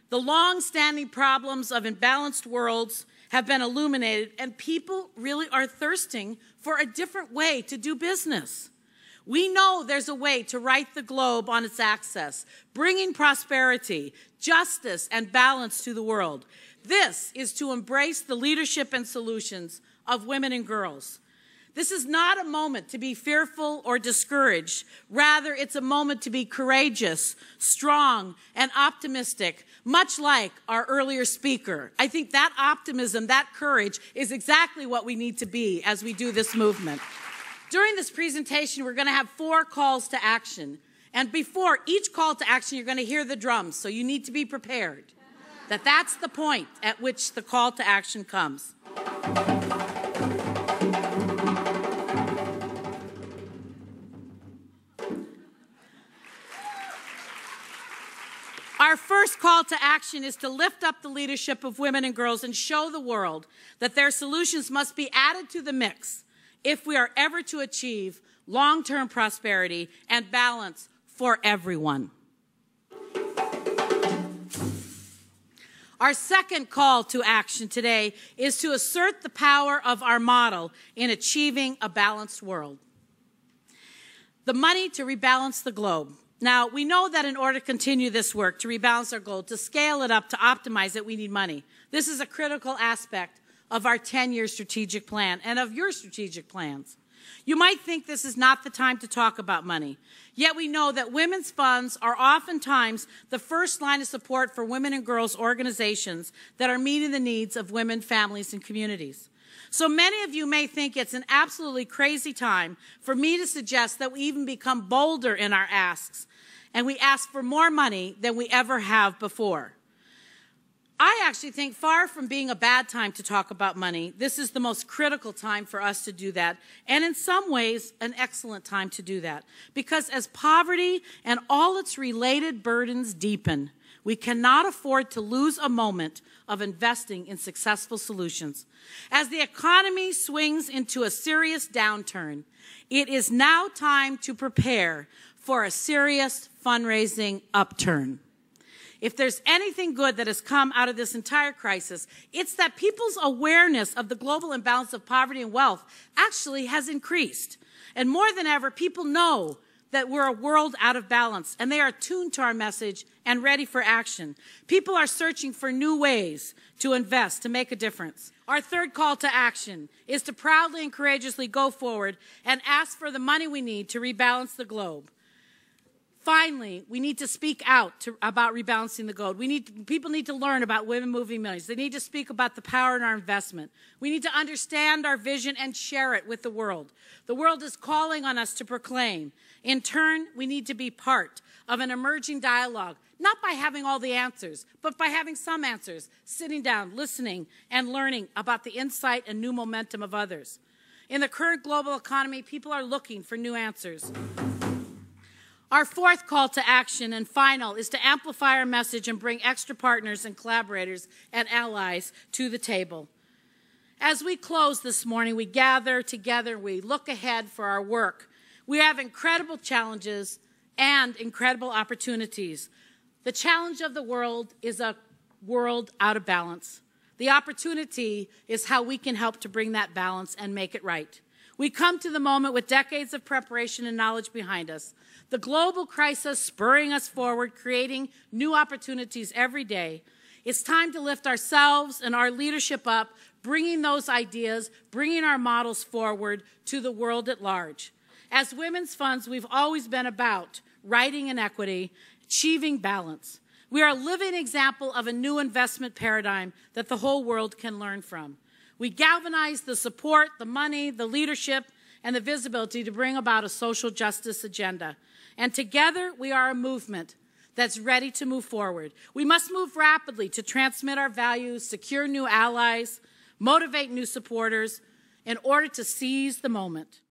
The long-standing problems of imbalanced worlds have been illuminated, and people really are thirsting for a different way to do business. We know there's a way to right the globe on its axis, bringing prosperity, justice, and balance to the world. This is to embrace the leadership and solutions of women and girls. This is not a moment to be fearful or discouraged. Rather, it's a moment to be courageous, strong, and optimistic, much like our earlier speaker. I think that optimism, that courage, is exactly what we need to be as we do this movement. During this presentation, we're going to have 4 calls to action. And before each call to action, you're going to hear the drums, so you need to be prepared. That's the point at which the call to action comes. Our first call to action is to lift up the leadership of women and girls and show the world that their solutions must be added to the mix if we are ever to achieve long-term prosperity and balance for everyone. Our second call to action today is to assert the power of our model in achieving a balanced world. The money to rebalance the globe. Now, we know that in order to continue this work, to rebalance our globe, to scale it up, to optimize it, we need money. This is a critical aspect of our 10-year strategic plan and of your strategic plans. You might think this is not the time to talk about money, yet we know that women's funds are oftentimes the first line of support for women and girls organizations that are meeting the needs of women, families, and communities. So many of you may think it's an absolutely crazy time for me to suggest that we even become bolder in our asks, and we ask for more money than we ever have before. I actually think, far from being a bad time to talk about money, this is the most critical time for us to do that, and in some ways, an excellent time to do that. Because as poverty and all its related burdens deepen, we cannot afford to lose a moment of investing in successful solutions. As the economy swings into a serious downturn, it is now time to prepare for a serious fundraising upturn. If there's anything good that has come out of this entire crisis, it's that people's awareness of the global imbalance of poverty and wealth actually has increased. And more than ever, people know that we're a world out of balance, and they are tuned to our message and ready for action. People are searching for new ways to invest, to make a difference. Our third call to action is to proudly and courageously go forward and ask for the money we need to rebalance the globe. Finally, we need to speak out about rebalancing the globe. People need to learn about women moving millions. They need to speak about the power in our investment. We need to understand our vision and share it with the world. The world is calling on us to proclaim. In turn, we need to be part of an emerging dialogue, not by having all the answers, but by having some answers, sitting down, listening, and learning about the insight and new momentum of others. In the current global economy, people are looking for new answers. Our fourth call to action and final is to amplify our message and bring extra partners and collaborators and allies to the table. As we close this morning, we gather together, we look ahead for our work. We have incredible challenges and incredible opportunities. The challenge of the world is a world out of balance. The opportunity is how we can help to bring that balance and make it right. We come to the moment with decades of preparation and knowledge behind us. The global crisis spurring us forward, creating new opportunities every day. It's time to lift ourselves and our leadership up, bringing those ideas, bringing our models forward to the world at large. As women's funds, we've always been about righting inequity, achieving balance. We are a living example of a new investment paradigm that the whole world can learn from. We galvanize the support, the money, the leadership, and the visibility to bring about a social justice agenda. And together, we are a movement that's ready to move forward. We must move rapidly to transmit our values, secure new allies, motivate new supporters in order to seize the moment.